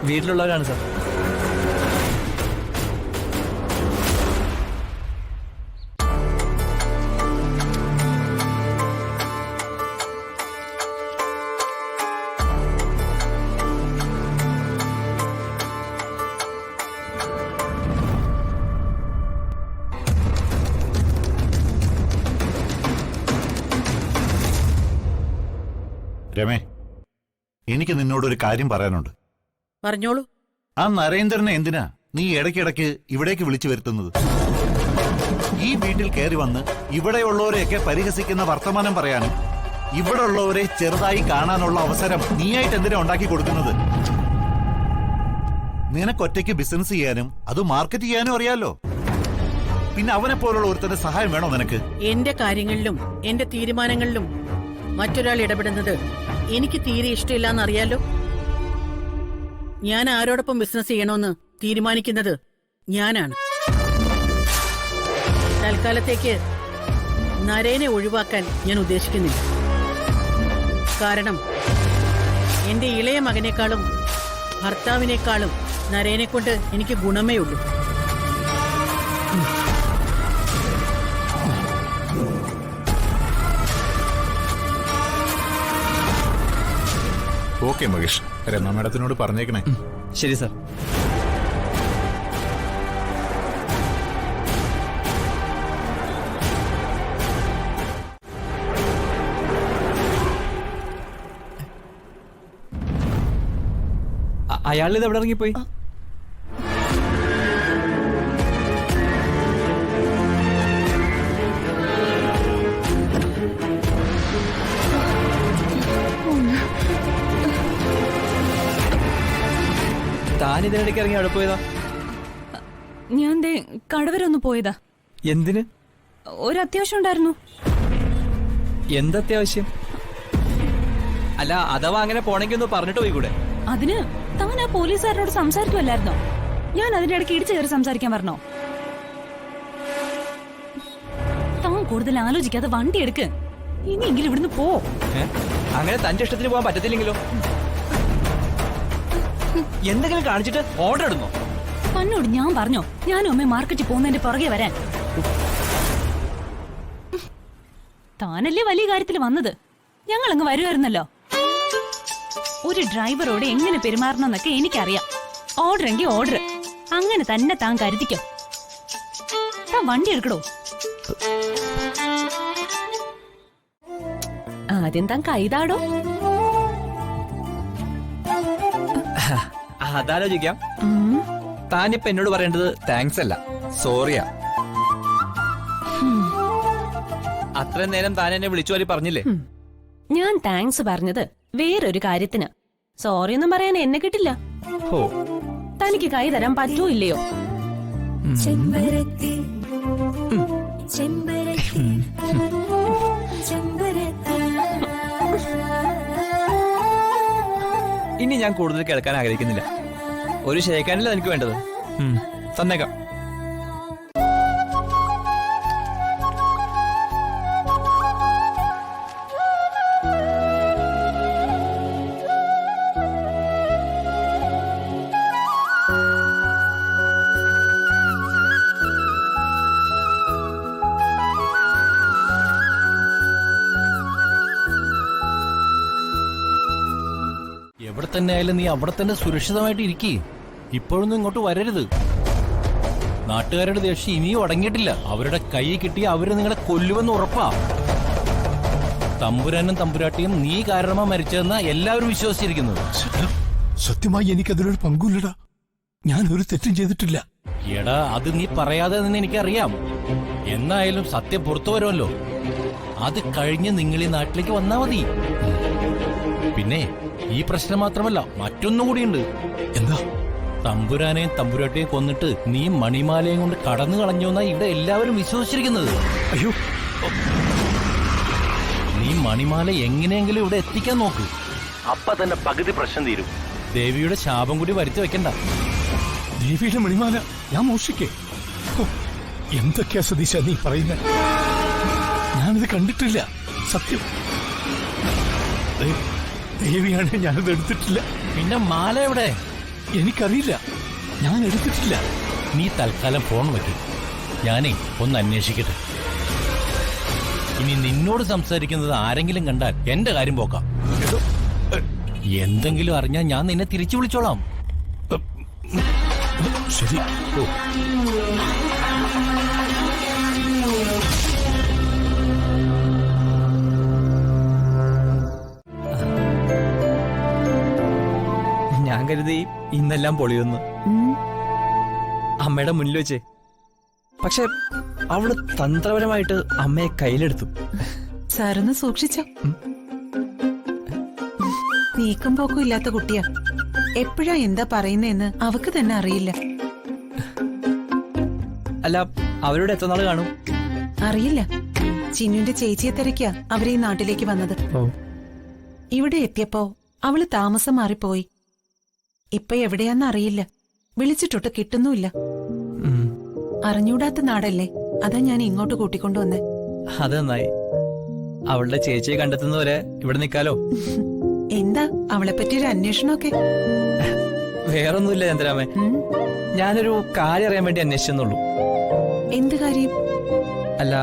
വീട്ടിലുള്ളവരാണ് sir. രമേ, എനിക്ക് നിന്നോടൊരു കാര്യം പറയാനുണ്ട്. പറഞ്ഞോളൂ. ആ നരേന്ദ്രനെ എന്തിനാ നീ ഇടയ്ക്കിടയ്ക്ക് ഇവിടേക്ക് വിളിച്ചു വരുത്തുന്നത്? ഈ വീട്ടിൽ കയറി വന്ന് ഇവിടെയുള്ളവരെയൊക്കെ പരിഹസിക്കുന്ന വർത്തമാനം പറയാനും ഇവിടെ ഉള്ളവരെ ചെറുതായി കാണാനുള്ള അവസരം നീയായിട്ട് എന്തിനാ ഉണ്ടാക്കി കൊടുക്കുന്നത്? നിനക്കൊറ്റയ്ക്ക് ബിസിനസ് ചെയ്യാനും അത് മാർക്കറ്റ് ചെയ്യാനും അറിയാലോ. പിന്നെ അവനെ പോലുള്ള ഒരുത്തന്റെ സഹായം വേണോ നിനക്ക്? എന്റെ കാര്യങ്ങളിലും എന്റെ തീരുമാനങ്ങളിലും മറ്റൊരാൾ ഇടപെടുന്നത് എനിക്ക് തീരെ ഇഷ്ടമില്ലെന്നറിയാലോ. ഞാൻ ആരോടൊപ്പം ബിസിനസ് ചെയ്യണമെന്ന് തീരുമാനിക്കുന്നത് ഞാനാണ്. തൽക്കാലത്തേക്ക് നരേനെ ഒഴിവാക്കാൻ ഞാൻ ഉദ്ദേശിക്കുന്നില്ല. കാരണം എന്റെ ഇളയ മകനേക്കാളും ഭർത്താവിനേക്കാളും നരേനെ കൊണ്ട് എനിക്ക് ഗുണമേ ഉള്ളൂ. ഓക്കെ മഹേഷ്, രമ മാഡത്തിനോട് പറഞ്ഞേക്കണേ. ശരി സാർ. അയാളിത് എവിടെ ഇറങ്ങിപ്പോയി? താൻ ഇതിനിടയ്ക്ക് ഇറങ്ങി അവിടെ പോയതാ? ഞാൻ കടവരൊന്ന് പോയതാ. എന്തിന്? ഒരു അത്യാവശ്യം ഉണ്ടായിരുന്നു. എന്തത്യാവശ്യം? അല്ല, അഥവാ അങ്ങനെ പോണെങ്കി ഒന്ന് പറഞ്ഞിട്ട് പോയി കൂടെ? അതിന് താൻ ആ പോലീസുകാരനോട് സംസാരിക്കുമല്ലായിരുന്നോ? ഞാൻ അതിനിടയ്ക്ക് ഇടിച്ചു കയറി സംസാരിക്കാൻ പറഞ്ഞോ? താൻ കൂടുതൽ ആലോചിക്കാതെ വണ്ടി എടുക്ക്. ഇനിയെങ്കിലും ഇവിടുന്ന് പോ. അങ്ങനെ തന്റെ ഇഷ്ടത്തിന് പോകാൻ പറ്റത്തില്ലെങ്കിലോ? എന്തെങ്കിലും കാണിച്ചിട്ട് ഓർഡർ ഇടുന്നോ? തന്നോട് ഞാൻ പറഞ്ഞോ ഞാനും അമ്മ മാർക്കറ്റിൽ പോകുന്നതിന്റെ പുറകെ വരാൻ? താനല്ലേ വലിയ കാര്യത്തിൽ വന്നത്. ഞങ്ങളങ്ങ് വരുമായിരുന്നല്ലോ. ഒരു ഡ്രൈവറോട് എങ്ങനെ പെരുമാറണമെന്നൊക്കെ എനിക്കറിയാം. ഓർഡർ എങ്കിൽ ഓർഡർ. അങ്ങനെ തന്നെ താൻ കരുതിക്കോ. താൻ വണ്ടി എടുക്കടോ. ആദ്യം താൻ കൈതാടോ. അതാലോചിക്കാം. താനിപ്പ എന്നോട് പറയേണ്ടത് താങ്ക്സ് അല്ല, സോറിയാ. അത്രയും നേരം താൻ എന്നെ വിളിച്ചു വരി പറഞ്ഞില്ലേ? ഞാൻ താങ്ക്സ് പറഞ്ഞത് വേറൊരു കാര്യത്തിന്. സോറി ഒന്നും പറയാൻ എന്നെ കിട്ടില്ല. തനിക്ക് കൈ തരാൻ പറ്റൂ ഇല്ലയോ? ഇനി ഞാൻ കൂടുതൽ കേൾക്കാൻ ആഗ്രഹിക്കുന്നില്ല. ഒരു ഷേക്കാനല്ലേ എനിക്ക് വേണ്ടത്. തന്നേക്കാം. എവിടെ തന്നെ ആയാലും നീ അവിടെ തന്നെ സുരക്ഷിതമായിട്ട് ഇരിക്കേ. ഇപ്പോഴൊന്നും ഇങ്ങോട്ട് വരരുത്. നാട്ടുകാരുടെ ദേഷ്യം ഇനിയും അടങ്ങിയിട്ടില്ല. അവരുടെ കൈ കിട്ടി അവര് നിങ്ങളെ കൊല്ലുമെന്ന് ഉറപ്പാ. തമ്പുരാനും തമ്പുരാട്ടിയും നീ കാരണമാ മരിച്ചതെന്നാ എല്ലാവരും വിശ്വസിച്ചിരിക്കുന്നത്. സത്യമായി എനിക്കതിലൊരു പങ്കുമില്ലടാ. ഞാൻ ഒരു തെറ്റും ചെയ്തിട്ടില്ല. എടാ, അത് നീ പറയാതെ തന്നെ എനിക്കറിയാം. എന്നായാലും സത്യം പുറത്തു വരുമല്ലോ. അത് കഴിഞ്ഞ് നിങ്ങൾ ഈ നാട്ടിലേക്ക് വന്നാ മതി. പിന്നെ ഈ പ്രശ്നം മാത്രമല്ല, മറ്റൊന്നും കൂടിയുണ്ട്. എന്താ? തമ്പുരാനെയും തമ്പുരാട്ടിയെയും കൊന്നിട്ട് നീ മണിമാലയും കൊണ്ട് കടന്നു കളഞ്ഞുവെന്നാ ഇവിടെ എല്ലാവരും വിശ്വസിച്ചിരിക്കുന്നത്. അയ്യോ, നീ മണിമാല എങ്ങനെയെങ്കിലും ഇവിടെ എത്തിക്കാൻ നോക്ക്. അപ്പൊ തന്നെ പകുതി പ്രശ്നം തീരും. ദേവിയുടെ ശാപം കൂടി വരുത്തി വെക്കണ്ട. ദേവിയുടെ മണിമാല ഞാൻ മോഷിക്കേ? എന്തൊക്കെയാ സതീശ നീ പറയുന്നത്? ഞാനിത് കണ്ടിട്ടില്ല, സത്യം. ദേവിയാണ് ഞാനിത് എടുത്തിട്ടില്ല. പിന്നെ മാല എവിടെ? എനിക്കറിയില്ല, ഞാൻ എടുത്തിട്ടില്ല. നീ തൽക്കാലം ഫോൺ വെക്കും, ഞാനേ ഒന്ന് അന്വേഷിക്കട്ടെ. ഇനി നിന്നോട് സംസാരിക്കുന്നത് ആരെങ്കിലും കണ്ടാൽ എന്റെ കാര്യം പോക്കാം. എന്തെങ്കിലും അറിഞ്ഞാൽ ഞാൻ നിന്നെ തിരിച്ചു വിളിച്ചോളാം. ശരി. ഓ, ഞാൻ കരുതി ഇന്നെല്ലാം പൊളിയൊന്ന് അമ്മയുടെ മുന്നിൽ വെച്ചേ. പക്ഷെ അവള് തന്ത്രപരമായിട്ട് അമ്മയെ കയ്യിലെടുത്തു. സാറൊന്ന് സൂക്ഷിച്ചോ. നീക്കം പോക്കും ഇല്ലാത്ത കുട്ടിയാ. എപ്പോഴാ എന്താ പറയുന്നതെന്ന് അവക്ക് തന്നെ അറിയില്ല. അല്ല, അവരോട് എത്ര നാള് കാണും? അറിയില്ല. ചിന്നുവിന്റെ ചേച്ചിയെ തിരക്കാ അവര് ഈ നാട്ടിലേക്ക് വന്നത്. ഇവിടെ എത്തിയപ്പോ അവള് താമസം മാറിപ്പോയി. ഇപ്പൊ എവിടെയാന്ന് അറിയില്ല. വിളിച്ചിട്ടൊട്ട് കിട്ടുന്നുമില്ല. അറിഞ്ഞൂടാത്ത നാടല്ലേ, അതാ ഞാൻ ഇങ്ങോട്ട് കൂട്ടിക്കൊണ്ടുവന്നേ. അത് നന്നായി. അവളുടെ ചേച്ചിയെ കണ്ടെത്തുന്നവരെ ഇവിടെ നിൽക്കാലോ. എന്താ അവളെ പറ്റി ഒരു അന്വേഷണമൊക്കെ? വേറൊന്നുമില്ല ചന്ദ്രാമേ, ഞാനൊരു കാര്യം അറിയാൻ വേണ്ടി അന്വേഷിച്ചെന്നുള്ളൂ. എന്ത് കാര്യം? അല്ല,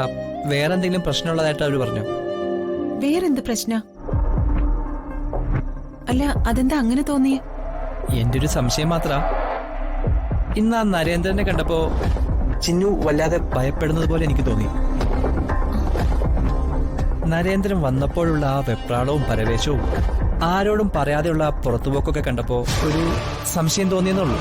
വേറെന്തെങ്കിലും പ്രശ്നമുള്ളതായിട്ട് അവര് പറഞ്ഞു. വേറെന്ത് പ്രശ്ന? അല്ല, അതെന്താ അങ്ങനെ തോന്നിയേ? എന്റെ ഒരു സംശയം മാത്ര. ഇന്ന് ആ നരേന്ദ്രനെ കണ്ടപ്പോ ചിന്നു വല്ലാതെ ഭയപ്പെടുന്നത് പോലെ എനിക്ക് തോന്നി. നരേന്ദ്രൻ വന്നപ്പോഴുള്ള ആ വെപ്രാളവും പരവേശവും, ആരോടും പറയാതെയുള്ള പുറത്തുപോക്കൊക്കെ കണ്ടപ്പോ ഒരു സംശയം തോന്നിയെന്നുള്ളൂ.